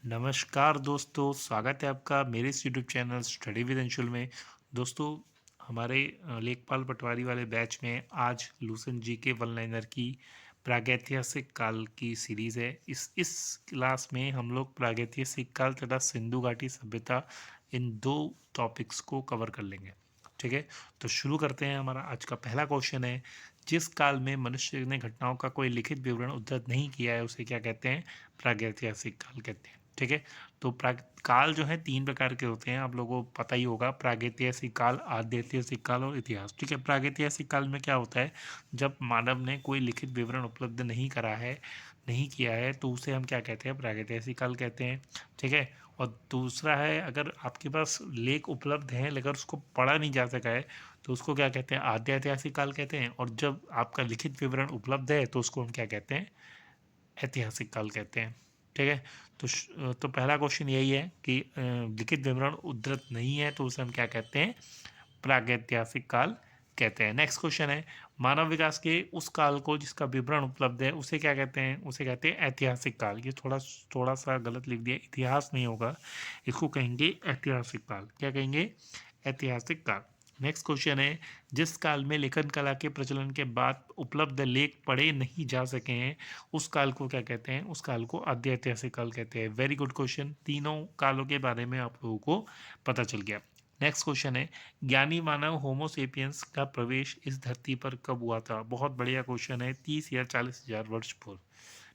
नमस्कार दोस्तों, स्वागत है आपका मेरे इस YouTube channel study with Anshul में। दोस्तों, हमारे लेखपाल पटवारी वाले बैच में आज लूसेंट जी के वन लाइनर की प्रागैतिहासिक काल की सीरीज़ है। इस क्लास में हम लोग प्रागैतिहासिक काल तथा सिंधु घाटी सभ्यता इन दो टॉपिक्स को कवर कर लेंगे। ठीक है, तो शुरू करते हैं। हमारा आज का पहला क्वेश्चन है, जिस काल में मनुष्य ने घटनाओं का कोई लिखित विवरण उद्धृत नहीं किया है उसे क्या कहते हैं? प्रागैतिहासिक काल कहते हैं। ठीक है, तो प्राग काल जो है तीन प्रकार के होते हैं, आप लोगों को पता ही होगा। प्रागैतिहासिक काल, आद्यैतिहासिक काल और इतिहास। ठीक है, प्रागैतिहासिक काल में क्या होता है, जब मानव ने कोई लिखित विवरण उपलब्ध नहीं करा है, नहीं किया है, तो उसे हम क्या कहते हैं? प्रागैतिहासिक काल कहते हैं। ठीक है, और दूसरा है, अगर आपके पास लेख उपलब्ध हैं लेकिन उसको पढ़ा नहीं जा सका है तो उसको क्या कहते हैं? आद्यैतिहासिक काल कहते हैं। और जब आपका लिखित विवरण उपलब्ध है तो उसको हम क्या कहते हैं? ऐतिहासिक काल कहते हैं। ठीक है, तो पहला क्वेश्चन यही है कि लिखित विवरण उद्धृत नहीं है तो उसे हम क्या कहते हैं? प्रागैतिहासिक काल कहते हैं। नेक्स्ट क्वेश्चन है, मानव विकास के उस काल को जिसका विवरण उपलब्ध है उसे क्या कहते हैं? उसे कहते हैं ऐतिहासिक काल। ये थोड़ा थोड़ा सा गलत लिख दिया, इतिहास नहीं होगा, इसको कहेंगे ऐतिहासिक काल। क्या कहेंगे? ऐतिहासिक काल। नेक्स्ट क्वेश्चन है, जिस काल में लेखन कला के प्रचलन के बाद उपलब्ध लेख पढ़े नहीं जा सके हैं उस काल को क्या कहते हैं? उस काल को आद्य ऐतिहासिक काल कहते हैं। वेरी गुड क्वेश्चन, तीनों कालों के बारे में आप लोगों को पता चल गया। नेक्स्ट क्वेश्चन है, ज्ञानी मानव होमोसेपियंस का प्रवेश इस धरती पर कब हुआ था? बहुत बढ़िया क्वेश्चन है, 30 या 40,000 वर्ष पूर्व।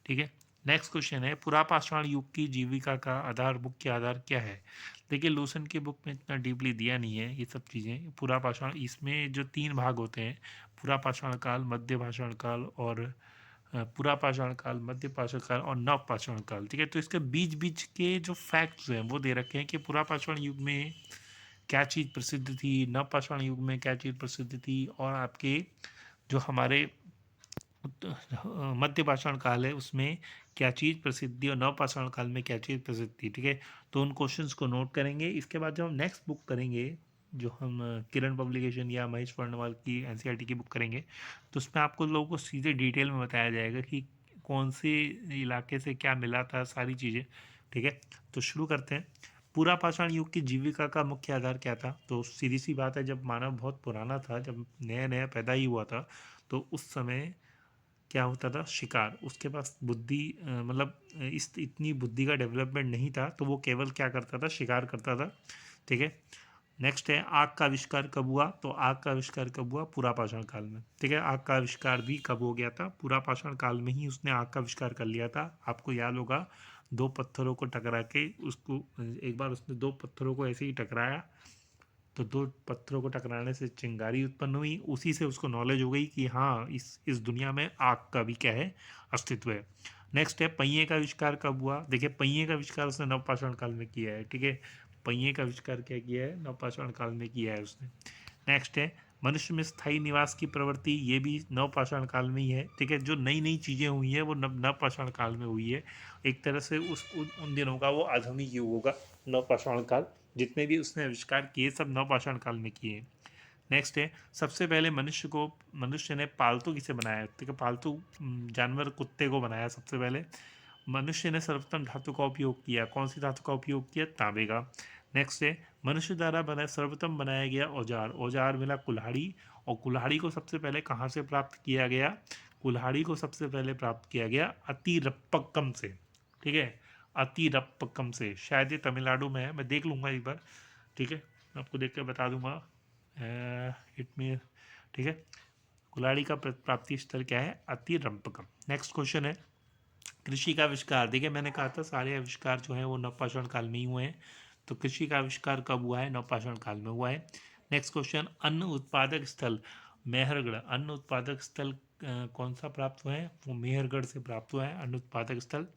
ठीक है, नेक्स्ट क्वेश्चन है, पुरापाषाण युग की जीविका का आधार, मुख्य आधार क्या है? देखिए, लूसेंट की बुक में इतना डीपली दिया नहीं है ये सब चीज़ें। पुरापाषाण, इसमें जो तीन भाग होते हैं, पुरापाषाण काल, मध्य पाषाण काल और पुरापाषाण काल, मध्य पाषाण काल और नव पाषाण काल। ठीक है, तो इसके बीच बीच के जो फैक्ट्स हैं वो दे रखे हैं कि पुरापाषाण युग में क्या चीज़ प्रसिद्ध थी, नव पाषाण युग में क्या चीज़ प्रसिद्ध थी, और आपके जो हमारे मध्य पाषाण काल है उसमें क्या चीज़ प्रसिद्ध थी, और नव पाषाण काल में क्या चीज़ प्रसिद्ध थी। ठीक है, तो उन क्वेश्चंस को नोट करेंगे। इसके बाद जब हम नेक्स्ट बुक करेंगे, जो हम किरण पब्लिकेशन या महेश वर्णवाल की एनसीईआरटी की बुक करेंगे, तो उसमें आपको लोगों को सीधे डिटेल में बताया जाएगा कि कौन से इलाके से क्या मिला था, सारी चीज़ें। ठीक है, तो शुरू करते हैं। पूरा पाषाण युग की जीविका का मुख्य आधार क्या था? तो सीधी सी बात है, जब मानव बहुत पुराना था, जब नया नया पैदा ही हुआ था, तो उस समय क्या होता था? शिकार। उसके पास बुद्धि मतलब इस इतनी बुद्धि का डेवलपमेंट नहीं था, तो वो केवल क्या करता था? शिकार करता था। ठीक है, नेक्स्ट है, आग का आविष्कार कब हुआ? तो आग का आविष्कार कब हुआ? पुरापाषाण काल में। ठीक है, आग का आविष्कार भी कब हो गया था? पुरापाषाण काल में ही उसने आग का आविष्कार कर लिया था। आपको याद होगा, दो पत्थरों को टकरा के उसको, एक बार उसने दो पत्थरों को ऐसे ही टकराया, तो दो पत्थरों को टकराने से चिंगारी उत्पन्न हुई। उसी से उसको नॉलेज हो गई कि हाँ, इस दुनिया में आग का भी क्या है? अस्तित्व है। नेक्स्ट है, पहिए का आविष्कार कब हुआ? देखिए, पहिए का आविष्कार उसने नवपाषाण काल में किया है। ठीक है, पहिए का आविष्कार क्या किया है? नवपाषाण काल में किया है उसने। नेक्स्ट है, मनुष्य में स्थायी निवास की प्रवृत्ति, ये भी नवपाषाण काल में ही है। ठीक है, जो नई नई चीज़ें हुई हैं वो नवपाषाण काल में हुई है। एक तरह से उन दिनों का वो आधुनिक युग होगा, नवपाषाण काल। जितने भी उसने आविष्कार किए सब नवपाषाण काल में किए। नेक्स्ट है, सबसे पहले मनुष्य ने पालतू किसे बनाया? ठीक है, पालतू जानवर कुत्ते को बनाया सबसे पहले। मनुष्य ने सर्वप्रथम धातु का उपयोग किया, कौन सी धातु का उपयोग किया? तांबे का। नेक्स्ट है, मनुष्य द्वारा सर्वप्रथम बनाया गया औजार, औजार मिला कुल्हाड़ी। और कुल्हाड़ी को सबसे पहले कहाँ से प्राप्त किया गया? कुल्हाड़ी को सबसे पहले प्राप्त किया गया अतिरप्पक्कम से। ठीक है, अतिरप्पक्कम से, शायद ये तमिलनाडु में है, मैं देख लूँगा एक बार। ठीक है, मैं आपको देख कर बता दूंगा। इट में, ठीक है, कुल्हाड़ी का प्राप्ति स्थल क्या है? अतिरंपकम। नेक्स्ट क्वेश्चन है, कृषि का आविष्कार। देखिए, मैंने कहा था सारे आविष्कार जो हैं वो नवपाषाण काल में ही हुए हैं, तो कृषि का आविष्कार कब हुआ है? नवपाषाण काल में हुआ है। नेक्स्ट क्वेश्चन, अन्न उत्पादक स्थल मेहरगढ़, अन्न उत्पादक स्थल कौन सा प्राप्त हुआ है? वो मेहरगढ़ से प्राप्त हुआ है, अन्न उत्पादक स्थल।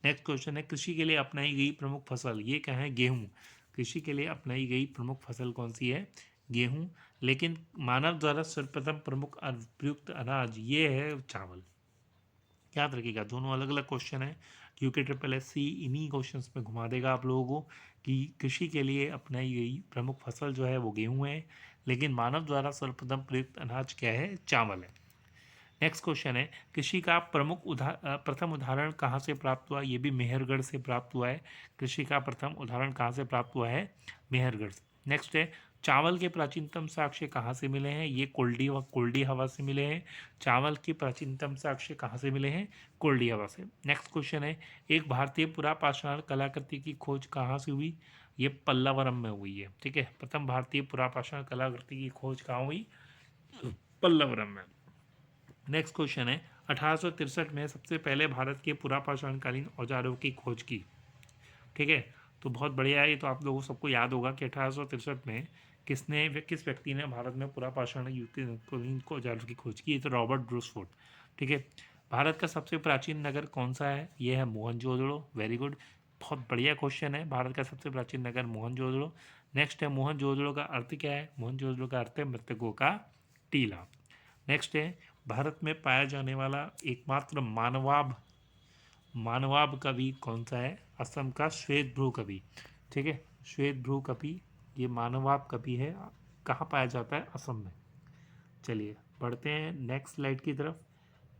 नेक्स्ट क्वेश्चन है, कृषि के लिए अपनाई गई प्रमुख फसल, ये क्या है? गेहूँ। कृषि के लिए अपनाई गई प्रमुख फसल कौन सी है? गेहूँ। लेकिन मानव द्वारा सर्वप्रथम प्रमुख प्रयुक्त अनाज ये है चावल। याद रखिएगा, दोनों अलग अलग क्वेश्चन है, क्योंकि ट्रिपल एस सी इन्हीं क्वेश्चन में घुमा देगा आप लोगों को कि कृषि के लिए अपनाई गई प्रमुख फसल जो है वो गेहूँ है, लेकिन मानव द्वारा सर्वप्रथम प्रयुक्त अनाज क्या है? चावल है। नेक्स्ट क्वेश्चन है, कृषि का प्रथम उदाहरण कहाँ से प्राप्त हुआ? ये भी मेहरगढ़ से प्राप्त हुआ है। कृषि का प्रथम उदाहरण कहाँ से प्राप्त हुआ है? मेहरगढ़ से। नेक्स्ट है, चावल के प्राचीनतम साक्ष्य कहाँ से मिले हैं? ये कोल्डी हवा से मिले हैं। चावल के प्राचीनतम साक्ष्य कहाँ से मिले हैं? कोल्डी हवा से। नेक्स्ट क्वेश्चन है, एक भारतीय पुरापाषाण कलाकृति की खोज कहाँ से हुई? ये पल्लवरम में हुई है। ठीक है, प्रथम भारतीय पुरापाषाण कलाकृति की खोज कहाँ हुई? पल्लवरम में। नेक्स्ट क्वेश्चन है, 1863 में सबसे पहले भारत के पुरापाषाणकालीन औजारों की खोज की। ठीक है, तो बहुत बढ़िया है। ये तो आप लोगों सबको याद होगा कि 1863 में किस व्यक्ति ने भारत में पुरापाषाण युग के औजारों की खोज की? ये तो रॉबर्ट ब्रूसफोर्ड। ठीक है, भारत का सबसे प्राचीन नगर कौन सा है? ये है मोहनजोदड़ो। वेरी गुड, बहुत बढ़िया क्वेश्चन है। भारत का सबसे प्राचीन नगर मोहनजोदड़ो। नेक्स्ट है, मोहनजोदड़ो का अर्थ क्या है? मोहनजोदड़ो का अर्थ है मृतकों का टीला। नेक्स्ट है, भारत में पाया जाने वाला एकमात्र मानवाब कवि कौन सा है? असम का श्वेत भ्रू कवि। ठीक है, श्वेत भ्रू कवि ये मानवाब कवि है। कहाँ पाया जाता है? असम में। चलिए बढ़ते हैं नेक्स्ट स्लाइड की तरफ।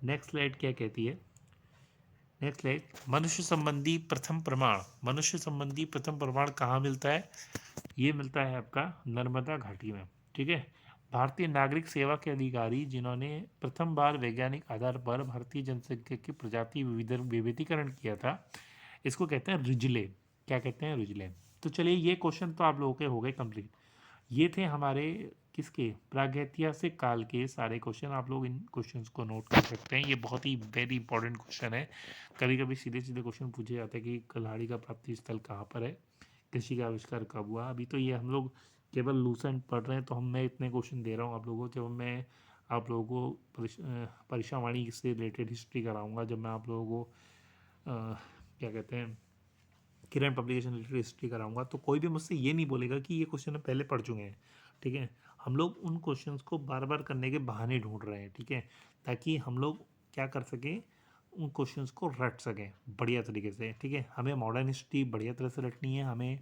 नेक्स्ट स्लाइड क्या कहती है? नेक्स्ट स्लाइड, मनुष्य संबंधी प्रथम प्रमाण कहाँ मिलता है? ये मिलता है आपका नर्मदा घाटी में। ठीक है, भारतीय नागरिक सेवा के अधिकारी जिन्होंने प्रथम बार वैज्ञानिक आधार पर भारतीय जनसंख्या की प्रजाति विविधीकरण किया था, इसको कहते हैं रिजले। क्या कहते हैं? रिजले। तो चलिए, ये क्वेश्चन तो आप लोगों के हो गए कंप्लीट। ये थे हमारे किसके? प्रागैतिहासिक काल के सारे क्वेश्चन। आप लोग इन क्वेश्चंस को नोट कर सकते हैं। ये बहुत ही वेरी इंपॉर्टेंट क्वेश्चन है। कभी कभी सीधे सीधे क्वेश्चन पूछे जाते हैं कि कल्हाड़ी का प्राप्ति स्थल कहाँ पर है, कृषि का आविष्कार कब हुआ। अभी तो ये हम लोग केवल लूसेंट पढ़ रहे हैं, तो मैं इतने क्वेश्चन दे रहा हूँ आप लोगों को। जब मैं आप लोगों को परीक्षावाणी से रिलेटेड हिस्ट्री कराऊंगा, जब मैं आप लोगों को क्या कहते हैं, किरण पब्लिकेशन रिलेटेड हिस्ट्री कराऊंगा, तो कोई भी मुझसे ये नहीं बोलेगा कि ये क्वेश्चन पहले पढ़ चुके हैं। ठीक है, हम लोग उन क्वेश्चंस को बार बार करने के बहाने ढूंढ रहे हैं। ठीक है, ताकि हम लोग क्या कर सकें, उन क्वेश्चंस को रट सकें बढ़िया तरीके से। ठीक है, हमें मॉडर्न हिस्ट्री बढ़िया तरह से रटनी है, हमें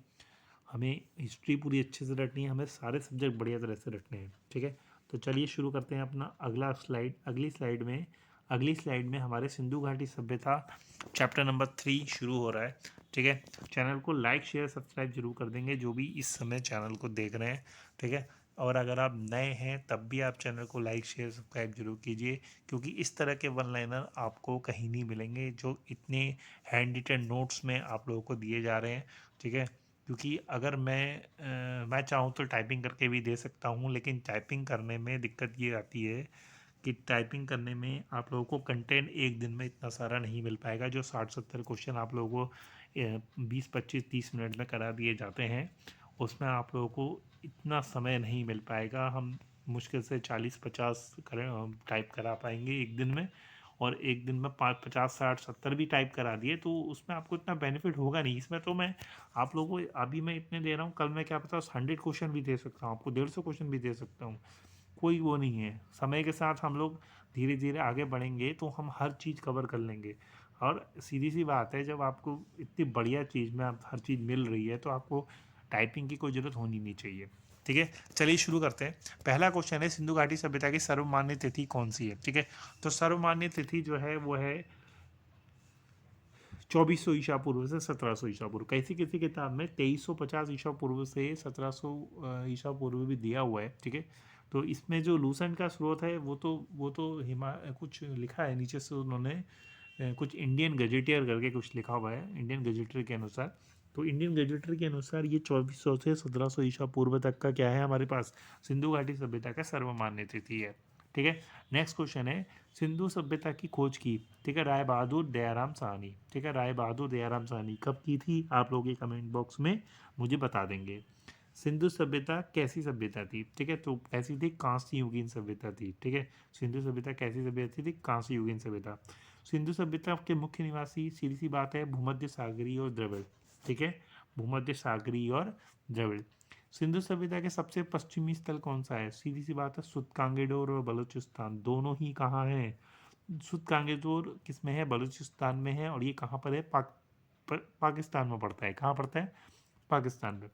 हमें हिस्ट्री पूरी अच्छे से रटनी है, हमें सारे सब्जेक्ट बढ़िया तरह से रटने हैं। ठीक है, तो चलिए शुरू करते हैं अपना अगला स्लाइड। अगली स्लाइड में हमारे सिंधु घाटी सभ्यता चैप्टर नंबर 3 शुरू हो रहा है। ठीक है, चैनल को लाइक शेयर सब्सक्राइब जरूर कर देंगे जो भी इस समय चैनल को देख रहे हैं। ठीक है, और अगर आप नए हैं तब भी आप चैनल को लाइक शेयर सब्सक्राइब जरूर कीजिए, क्योंकि इस तरह के वन लाइनर आपको कहीं नहीं मिलेंगे जो इतने हैंड रिटन नोट्स में आप लोगों को दिए जा रहे हैं। ठीक है, क्योंकि अगर मैं चाहूँ तो टाइपिंग करके भी दे सकता हूँ, लेकिन टाइपिंग करने में दिक्कत ये आती है कि टाइपिंग करने में आप लोगों को कंटेंट एक दिन में इतना सारा नहीं मिल पाएगा। जो 60-70 क्वेश्चन आप लोगों को 20-25-30 मिनट में करा दिए जाते हैं, उसमें आप लोगों को इतना समय नहीं मिल पाएगा। हम मुश्किल से 40-50 टाइप करा पाएंगे एक दिन में, और एक दिन में 50-60-70 भी टाइप करा दिए तो उसमें आपको इतना बेनिफिट होगा नहीं। इसमें तो मैं आप लोगों को अभी मैं इतने दे रहा हूँ, कल मैं क्या पता 100 क्वेश्चन भी दे सकता हूँ, आपको 150 क्वेश्चन भी दे सकता हूँ। कोई वो नहीं है। समय के साथ हम लोग धीरे धीरे आगे बढ़ेंगे तो हम हर चीज़ कवर कर लेंगे। और सीधी सी बात है, जब आपको इतनी बढ़िया चीज़ में आप हर चीज़ मिल रही है तो आपको टाइपिंग की कोई ज़रूरत होनी नहीं चाहिए। ठीक है, चलिए शुरू करते हैं। पहला क्वेश्चन है, सिंधु घाटी सभ्यता की सर्वमान्य तिथि कौन सी है? ठीक है, तो सर्वमान्य तिथि जो है वो है 2400 ईसा पूर्व से 1700 ईसा पूर्व। कैसी किसी किताब में 2350 ईसा पूर्व से 1700 ईसा पूर्व भी दिया हुआ है। ठीक है, तो इसमें जो लूसेंट का स्रोत है वो तो हिमा कुछ लिखा है नीचे से उन्होंने कुछ इंडियन गजेटियर करके कुछ लिखा हुआ है इंडियन गजेटियर के अनुसार। तो इंडियन गजेटियर के अनुसार ये 2400 से 1700 ईसा पूर्व तक का क्या है हमारे पास? सिंधु घाटी सभ्यता का सर्वमान्य तिथि है। ठीक है, नेक्स्ट क्वेश्चन है, सिंधु सभ्यता की खोज की, ठीक है, राय बहादुर दयाराम साहनी। ठीक है, राय बहादुर दयाराम साहनी कब की थी? आप लोग ये कमेंट बॉक्स में मुझे बता देंगे। सिंधु सभ्यता कैसी सभ्यता थी? ठीक है, तो कैसी थी? कांस्य युगीन सभ्यता थी। ठीक है, सिंधु सभ्यता कैसी सभ्यता थी? कांस्य युगीन सभ्यता। सिंधु सभ्यता के मुख्य निवासी सीधी सी बात है भूमध्य सागरीय और द्रविड़। ठीक है, भूमध्य सागरीय और द्रविड़। सिंधु सभ्यता के सबसे पश्चिमी स्थल कौन सा है? सीधी सी बात है सुत्कांगेडोर और बलूचिस्तान दोनों ही कहाँ हैं? सुत्कांगेडोर किस में है? बलूचिस्तान में है। और ये कहाँ पर है? पाकिस्तान में पड़ता है। कहाँ पड़ता है? पाकिस्तान में।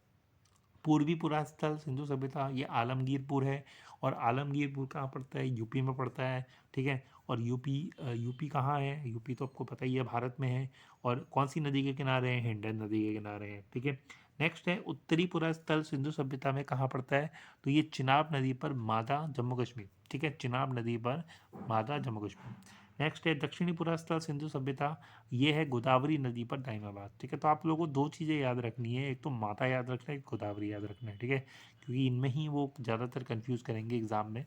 पूर्वी पुरास्थल सिंधु सभ्यता ये आलमगीरपुर है, और आलमगीरपुर कहाँ पड़ता है? यूपी में पड़ता है, ठीक है। और यूपी कहाँ है? यूपी तो आपको पता ही है भारत में है। और कौन सी नदी के किनारे हैं? हिंडन नदी के किनारे हैं, ठीक है। नेक्स्ट है उत्तरी पुरास्थल सिंधु सभ्यता में कहाँ पड़ता है? तो ये चिनाब नदी पर, मादा, जम्मू कश्मीर, ठीक है, चिनाब नदी पर, मादा, जम्मू कश्मीर। नेक्स्ट है दक्षिणी पुरास्थल सिंधु सभ्यता, ये है गोदावरी नदी पर, दाइमाबाद, ठीक है। तो आप लोगों को दो चीज़ें याद रखनी है, एक तो माता याद रखना है, एक गोदावरी याद रखना है, ठीक है, क्योंकि इनमें ही वो ज़्यादातर कंफ्यूज करेंगे एग्जाम में,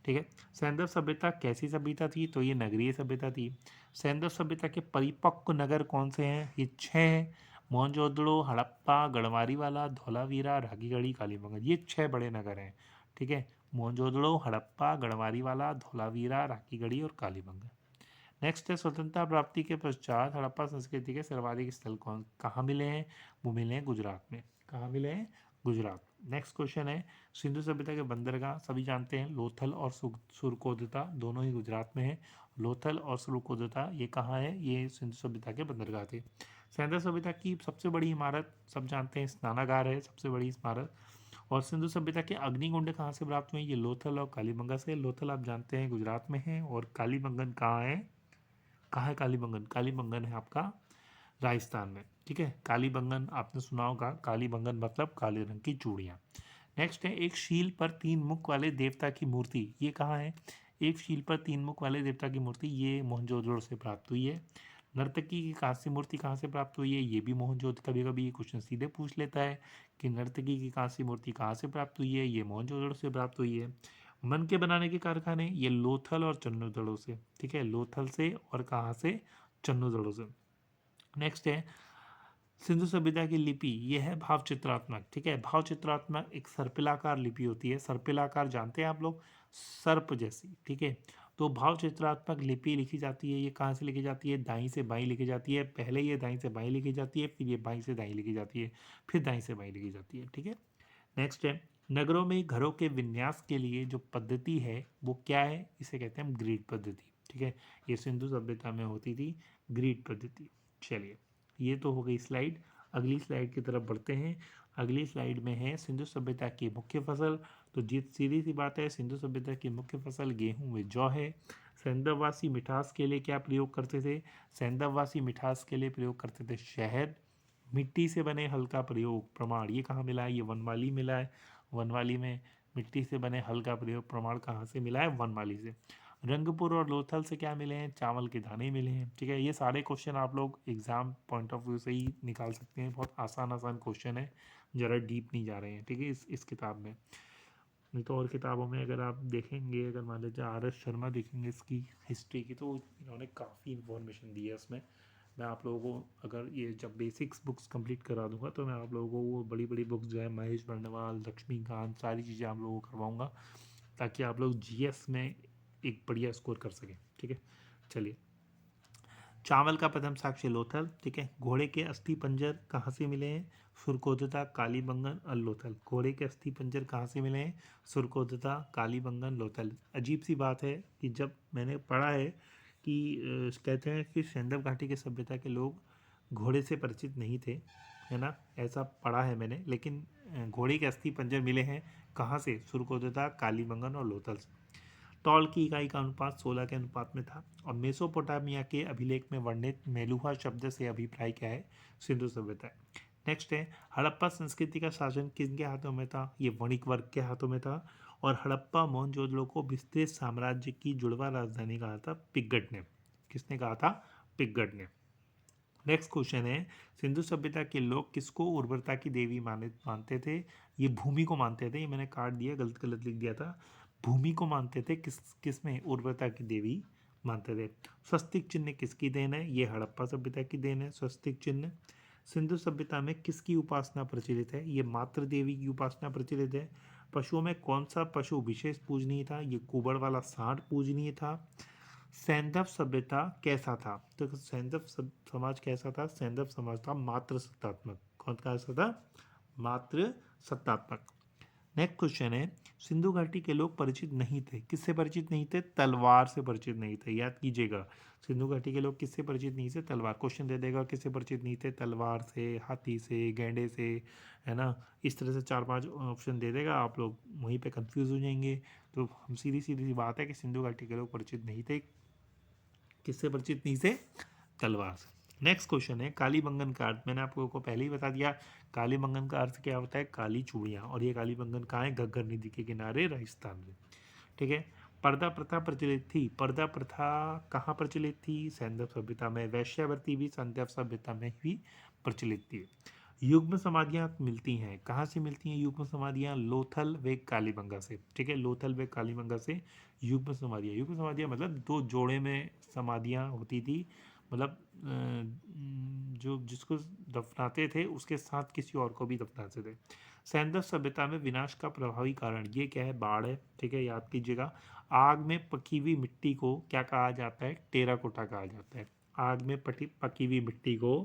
ठीक है। सैंधव सभ्यता कैसी सभ्यता थी? तो ये नगरीय सभ्यता थी। सैंधव सभ्यता के परिपक्व नगर कौन से हैं? ये 6 हैं। मोहनजोदड़ो, हड़प्पा, गढ़वारीवाला, धौलावीरा, राखीगढ़ी, कालीबंगन, ये 6 बड़े नगर हैं, ठीक है। मोहनजोदड़ो, हड़प्पा, गढ़वारीवाला, धौलावीरा, राखीगढ़ी और कालीबंगन। नेक्स्ट है स्वतंत्रता प्राप्ति के पश्चात हड़प्पा संस्कृति के सर्वाधिक स्थल कहाँ मिले हैं? वो मिले हैं गुजरात में। कहाँ मिले हैं? गुजरात। नेक्स्ट क्वेश्चन है सिंधु सभ्यता के बंदरगाह, सभी जानते हैं लोथल और सुरकोदता दोनों ही गुजरात में है। लोथल और सुरकोदता ये कहाँ है? ये सिंधु सभ्यता के बंदरगाह थे। सैंधव सभ्यता की सबसे बड़ी इमारत सब जानते हैं, स्नानागार है सबसे बड़ी इमारत। और सिंधु सभ्यता के अग्निकुंड कहाँ से प्राप्त हुए? ये लोथल और कालीबंगा से। लोथल आप जानते हैं गुजरात में है, और कालीबंगन कहाँ है? कहाँ है कालीबंगन? कालीबंगन है आपका राजस्थान में, ठीक है। कालीबंगन आपने सुना होगा, कालीबंगन मतलब काले रंग की चूड़ियाँ। नेक्स्ट है एक शील पर 3 मुख वाले देवता की मूर्ति, ये कहाँ है? एक शील पर 3 मुख वाले देवता की मूर्ति, ये मोहनजोदड़ो से प्राप्त हुई है। नर्तकी की कांस्य मूर्ति कहाँ से प्राप्त हुई है? ये भी मोहनजोदड़ो, कभी कभी ये क्वेश्चन सीधे पूछ लेता है कि नर्तकी की कांस्य मूर्ति कहाँ से प्राप्त हुई है? ये मोहनजोदड़ो से प्राप्त हुई है। मन के बनाने के कारखाने, ये लोथल और चन्नूदड़ो से, ठीक है, लोथल से और कहाँ से? चन्नूदड़ो से। नेक्स्ट है सिंधु सभ्यता की लिपि, ये है भाव चित्रात्मक, ठीक है। भाव चित्रात्मक एक सर्पिलाकार लिपि होती है, सर्पिलाकार जानते हैं आप लोग, सर्प जैसी, ठीक है। तो भाव चित्रात्मक लिपि लिखी जाती है, ये कहाँ से लिखी जाती है? दाईं से बाईं लिखी जाती है। पहले ये दाईं से बाईं लिखी जाती है, फिर ये बाईं से दाईं लिखी जाती है, फिर दाईं से बाईं लिखी जाती है, ठीक है। नेक्स्ट है नगरों में घरों के विन्यास के लिए जो पद्धति है वो क्या है? इसे कहते हैं हम ग्रिड पद्धति, ठीक है। ये सिंधु सभ्यता में होती थी ग्रिड पद्धति। चलिए, ये तो हो गई स्लाइड। अगली स्लाइड की तरफ बढ़ते हैं। अगली स्लाइड में है सिंधु सभ्यता की मुख्य फसल। तो जीत सीधी सी बात है, सिंधु सभ्यता की मुख्य फसल गेहूं व जौ है। सैंधववासी मिठास के लिए क्या प्रयोग करते थे? सैंधववासी मिठास के लिए प्रयोग करते थे शहद। मिट्टी से बने हल का प्रयोग प्रमाण, ये कहाँ मिला है? ये वनमाली मिला है। वनमाली में मिट्टी से बने हल का प्रयोग प्रमाण कहाँ से मिला है? वनमाली से। रंगपुर और लोथल से क्या मिले हैं? चावल के दाने मिले हैं, ठीक है। ये सारे क्वेश्चन आप लोग एग्जाम पॉइंट ऑफ व्यू से ही निकाल सकते हैं, बहुत आसान आसान क्वेश्चन है, ज़रा डीप नहीं जा रहे हैं, ठीक है, इस किताब में। नहीं तो और किताबों में अगर आप देखेंगे, अगर मान लीजिए आर एस शर्मा देखेंगे इसकी हिस्ट्री की, तो इन्होंने काफ़ी इन्फॉर्मेशन दी है उसमें। मैं आप लोगों को अगर ये जब बेसिक्स बुक्स कंप्लीट करा दूंगा तो मैं आप लोगों को वो बड़ी बड़ी बुक्स जो है महेश बर्णवाल, लक्ष्मीकांत, सारी चीज़ें आप लोगों को करवाऊँगा, ताकि आप लोग जीएस में एक बढ़िया स्कोर कर सकें, ठीक है। चलिए, चावल का प्रथम साक्ष्य लोथल, ठीक है। घोड़े के अस्थि पंजर कहाँ से मिले हैं? सुरकोदता, कालीबंगन और लोथल। घोड़े के अस्थि पंजर कहाँ से मिले हैं? सुरकोदता, कालीबंगन, लोथल। अजीब सी बात है कि जब मैंने पढ़ा है कि कहते हैं कि सैंधव घाटी के सभ्यता के लोग घोड़े से परिचित नहीं थे, है ना, ऐसा पढ़ा है मैंने, लेकिन घोड़े के अस्थि पंजर मिले हैं कहाँ से? सुरकोदता, कालीबंगन और लोथल से। तौल की इकाई का अनुपात 16 के अनुपात में था। और मेसोपोटामिया के अभिलेख में वर्णित मेलुहा शब्द से अभिप्राय क्या है? सिंधु सभ्यता है। नेक्स्ट है हड़प्पा संस्कृति का शासन किनके हाथों में था? ये वणिक वर्ग के हाथों में था। और हड़प्पा मोहनजोदड़ो को विस्तृत साम्राज्य की जुड़वा राजधानी कहा था पिगट ने। किसने कहा था? पिगट ने। नेक्स्ट क्वेश्चन है सिंधु सभ्यता के लोग किसको उर्वरता की देवी मानते थे? ये भूमि को मानते थे, ये मैंने काट दिया, गलत गलत लिख दिया था। भूमि को मानते थे, किस में? उर्वरता की देवी मानते थे। स्वस्तिक चिन्ह किसकी देन है? ये हड़प्पा सभ्यता की देन है स्वस्तिक चिन्ह। सिंधु सभ्यता में किसकी उपासना प्रचलित है? ये मातृ देवी की उपासना प्रचलित है। पशुओं में कौन सा पशु विशेष पूजनीय था? ये कुबड़ वाला सांड पूजनीय था। सैंधव सभ्यता कैसा था? तो सैंधव समाज कैसा था? सैंधव समाज था मातृ सत्तात्मक। कौन कैसा था? मातृ सत्तात्मक। नेक्स्ट क्वेश्चन है, सिंधु घाटी के लोग परिचित नहीं थे, किससे परिचित नहीं थे? तलवार से परिचित नहीं थे, याद कीजिएगा। सिंधु घाटी के लोग किससे परिचित नहीं थे? तलवार। क्वेश्चन दे देगा किससे परिचित नहीं थे? तलवार से, हाथी से, गैंडे से, है ना। इस तरह से 4-5 ऑप्शन दे देगा, आप लोग वहीं पे कंफ्यूज हो जाएंगे। तो हम सीधी सीधी सी बात है कि सिंधु घाटी के लोग परिचित नहीं थे, किससे परिचित नहीं थे? तलवार से। नेक्स्ट क्वेश्चन है, कालीबंगन का अर्थ, मैंने आपको को पहले ही बता दिया, कालीबंगन का अर्थ क्या होता है? काली चूड़ियाँ। और ये कालीबंगन कहाँ है? घग्गर नदी के किनारे, राजस्थान में। ठीक है। पर्दा प्रथा प्रचलित थी, पर्दा प्रथा कहाँ प्रचलित थी? सैंधव सभ्यता में। वैश्यावृत्ति भी सैंधव सभ्यता में ही प्रचलित थी। युग्म समाधियाँ मिलती हैं, कहाँ से मिलती हैं युग्म समाधियाँ? लोथल व कालीबंगा से। ठीक है, लोथल व कालीबंगा से युग्म समाधियाँ। युग्म समाधियाँ मतलब दो जोड़े में समाधियाँ होती थी, मतलब जो जिसको दफनाते थे उसके साथ किसी और को भी दफनाते थे। सैंधव सभ्यता में विनाश का प्रभावी कारण ये क्या है? बाढ़ है। ठीक है, याद कीजिएगा। आग में पकी हुई मिट्टी को क्या कहा जाता है? टेराकोटा कहा जाता है। आग में पकी हुई मिट्टी को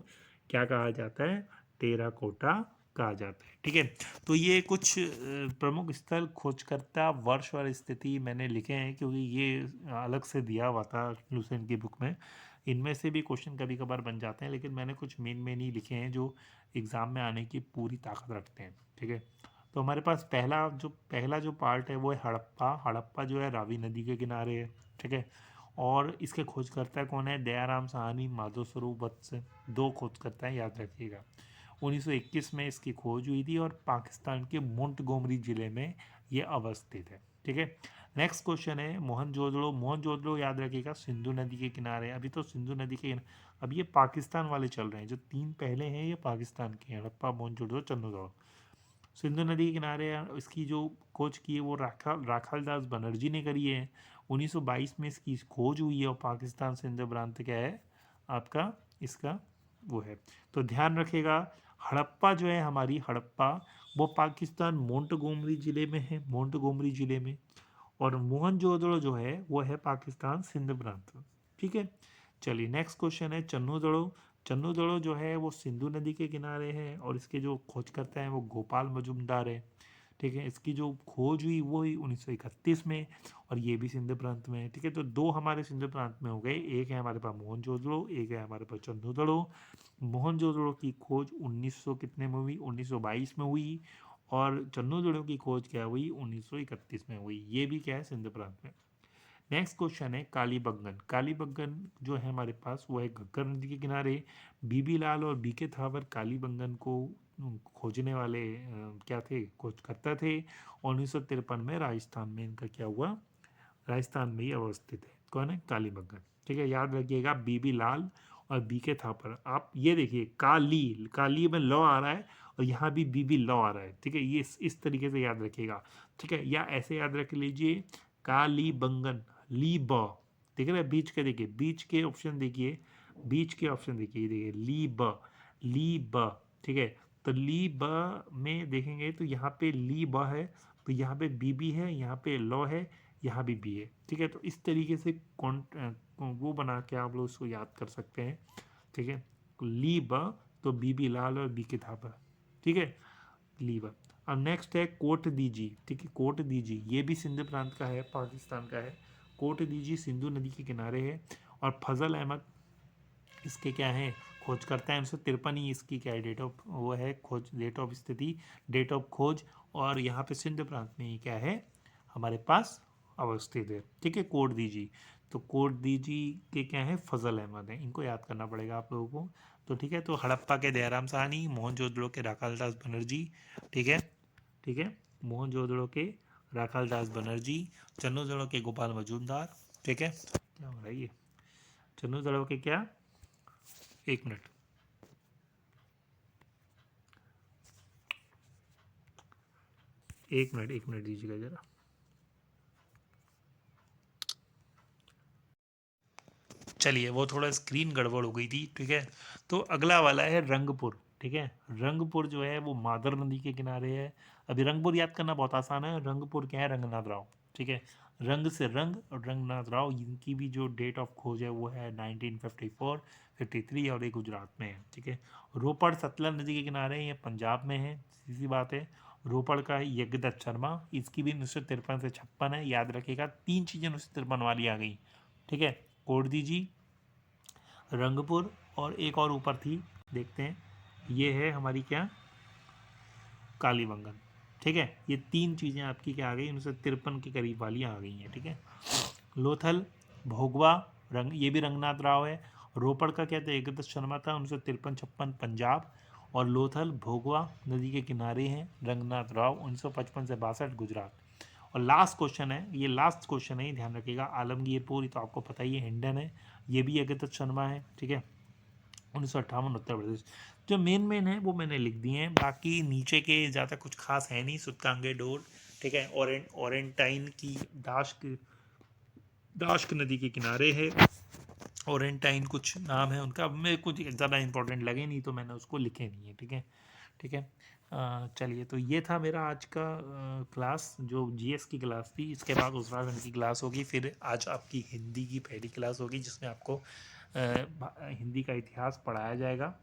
क्या कहा जाता है? टेराकोटा कहा जाता है। ठीक है, तो ये कुछ प्रमुख स्थल, खोजकर्ता, वर्ष और स्थिति मैंने लिखे हैं, क्योंकि ये अलग से दिया हुआ था लुसेंट की बुक में। इनमें से भी क्वेश्चन कभी कभार बन जाते हैं, लेकिन मैंने कुछ मेन ही लिखे हैं जो एग्ज़ाम में आने की पूरी ताकत रखते हैं। ठीक है, तो हमारे पास पहला जो पार्ट है वो है हड़प्पा। हड़प्पा जो है रावी नदी के किनारे है। ठीक है, और इसके खोजकर्ता कौन है? दयाराम साहनी, माधव स्वरूप वत्स। दो खोजकर्ता हैं, याद रखिएगा। 1921 में इसकी खोज हुई थी और पाकिस्तान के मोंटगोमरी जिले में ये अवस्थित है। ठीक है, नेक्स्ट क्वेश्चन है मोहनजोदड़ो। मोहनजोदड़ो याद रखिएगा सिंधु नदी के किनारे। अभी तो सिंधु नदी के, अब ये पाकिस्तान वाले चल रहे हैं, जो 3 पहले हैं ये पाकिस्तान के हैं, हड़प्पा, मोहनजोदड़ो, चंदूगढ़। सिंधु नदी के किनारे इसकी जो खोज की है वो राखालदास बनर्जी ने करी है। 1922 में इसकी खोज हुई है और पाकिस्तान सिंध प्रांत क्या है आपका, इसका वो है। तो ध्यान रखिएगा, हड़प्पा जो है हमारी, हड़प्पा वो पाकिस्तान मोंटगोमरी ज़िले में है, मोंटगोमरी ज़िले में। और मोहनजोदड़ो जो है वो है पाकिस्तान सिंध प्रांत में। ठीक है, चलिए नेक्स्ट क्वेश्चन है चन्नूदड़ो। चन्नूदड़ो जो है वो सिंधु नदी के किनारे है और इसके जो खोज करते हैं वो गोपाल मजुमदार है। ठीक है, इसकी जो खोज हुई वो हुई 1931 में और ये भी सिंध प्रांत में है। ठीक है, तो दो हमारे सिंध प्रांत में हो गए, एक है हमारे पास मोहनजोदड़ो, एक है हमारे पास चन्नूदड़ो। मोहनजोदड़ो की खोज 1900 कितने में हुई? 1922 में हुई। और चन्नूदड़ो की खोज क्या हुई? 1931 में हुई। ये भी क्या है? सिंध प्रांत में। नेक्स्ट क्वेश्चन है कालीबंगन। कालीबंगन जो है हमारे पास वो है घग्गर नदी के किनारे। बीबी लाल और बीके थावर कालीबंगन को खोजने वाले क्या थे? खोजकर्ता थे। 1953 में राजस्थान में इनका क्या हुआ? राजस्थान में ही अवस्थित है। कौन है? कालीबंगन। ठीक है, याद रखिएगा बीबी लाल और बीके थापर। आप ये देखिए, काली, काली में लॉ आ रहा है और यहाँ भी बीबी लॉ आ रहा है। ठीक है, ये इस तरीके से याद रखिएगा। ठीक है, या ऐसे याद रख लीजिए, कालीबंगन, ली ब। ठीक है ना, बीच के देखिए, बीच के ऑप्शन देखिए, बीच के ऑप्शन देखिए ली ब, ली ब। ठीक है, तो ली ब में देखेंगे तो यहाँ पे ली ब है, तो यहाँ पे बीबी है, यहाँ पे लॉ है, यहाँ भी बी है। ठीक है, तो इस तरीके से वो बना के आप लोग इसको याद कर सकते हैं। ठीक है, ली ब, तो बीबी लाल और बी के थापर। ठीक है, ली ब। अब नेक्स्ट है कोट दीजी। ठीक है, कोट दीजी ये भी सिंध प्रांत का है, पाकिस्तान का है। कोट दीजी सिंधु नदी के किनारे है और फजल अहमद इसके क्या है? खोज करता है। 1953 ही इसकी क्या है? डेट ऑफ वो है, खोज, डेट ऑफ स्थिति, डेट ऑफ खोज। और यहाँ पे सिंध प्रांत में ही क्या है हमारे पास अवस्थित है। ठीक है, कोट दीजी। तो कोट दीजी के क्या है? फजल अहमद है, इनको याद करना पड़ेगा आप लोगों को। तो ठीक है, तो हड़प्पा के दयाराम साहनी, मोहनजोदड़ो के राखालदास बनर्जी। ठीक है, ठीक है, मोहनजोदड़ो के राखालदास बनर्जी, चन्नूदड़ो के गोपाल मजूमदार। ठीक है, क्या हो रहा है ये? चन्नूदड़ो के क्या? एक मिनट, एक मिनट दीजिएगा ज़रा। चलिए, वो थोड़ा स्क्रीन गड़बड़ हो गई थी। ठीक है, तो अगला वाला है रंगपुर। ठीक है, रंगपुर जो है वो मादर नदी के किनारे है। अभी रंगपुर याद करना बहुत आसान है। रंगपुर क्या है? रंगनाथ राव। ठीक है, रंग से रंग और रंगनाथ राव, इनकी भी जो डेट ऑफ खोज है वो है 1954, 53 और ये गुजरात में है। ठीक है, रोपड़ सतलज नदी के किनारे है, ये पंजाब में है, सीधी बात है। रोपड़ का है यज्ञदत्त शर्मा, इसकी भी 1953 से 56 है, याद रखिएगा 3 चीज़ें 1953 वाली आ गई, ठीक है। कोर्दी जी, रंगपुर और एक और ऊपर थी, देखते हैं, ये है हमारी क्या, कालीबंगन, ठीक है। ये 3 चीज़ें आपकी क्या आ गई, 1953 के करीब वाली आ गई हैं, ठीक है। लोथल, भोगवा, रंग, ये भी रंगनाथ राव है। रोपड़ का क्या था, एकदत्त शर्मा था, 1953-56 पंजाब। और लोथल भोगवा नदी के किनारे हैं, रंगनाथ राव 1955 से 62 गुजरात। और लास्ट क्वेश्चन है, ये लास्ट क्वेश्चन है, ध्यान रखिएगा, आलमगीरपुर, ये तो आपको पता ही है, हिंडन है, ये भी एकदत्त शर्मा है, ठीक है, 1958 उत्तर प्रदेश। जो मेन है वो मैंने लिख दिए हैं, बाकी नीचे के ज़्यादा कुछ खास है नहीं, सुत्तांगे डोर, ठीक है, ओरेंटाइन की दाश्क, दाश्क नदी के किनारे है, ओरेंटाइन कुछ नाम है उनका, अब मेरे कुछ ज़्यादा इंपॉर्टेंट लगे नहीं तो मैंने उसको लिखे नहीं है, ठीक है, ठीक है। चलिए, तो ये था मेरा आज का क्लास, जो जीएस की क्लास थी। इसके बाद उत्तराखंड की क्लास होगी, फिर आज आपकी हिंदी की पहली क्लास होगी जिसमें आपको हिंदी का इतिहास पढ़ाया जाएगा,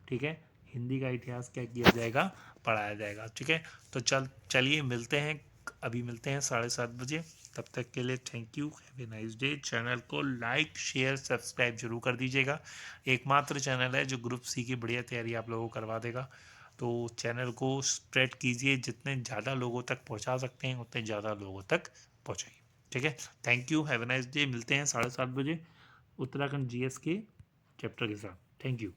ठीक है, हिंदी का इतिहास क्या किया जाएगा, पढ़ाया जाएगा, ठीक है। तो चलिए मिलते हैं, अभी मिलते हैं 7:30 बजे, तब तक के लिए thank you, have a nice day. Channel को लाइक शेयर सब्सक्राइब जरूर कर दीजिएगा, एकमात्र चैनल है जो ग्रुप सी की बढ़िया तैयारी आप लोगों को करवा देगा। तो चैनल को स्प्रेड कीजिए, जितने ज़्यादा लोगों तक पहुंचा सकते हैं उतने ज़्यादा लोगों तक पहुंचाइए, ठीक है। Thank you, have a nice day, मिलते हैं 7:30 बजे उत्तराखंड जीएस के चैप्टर के साथ, थैंक यू।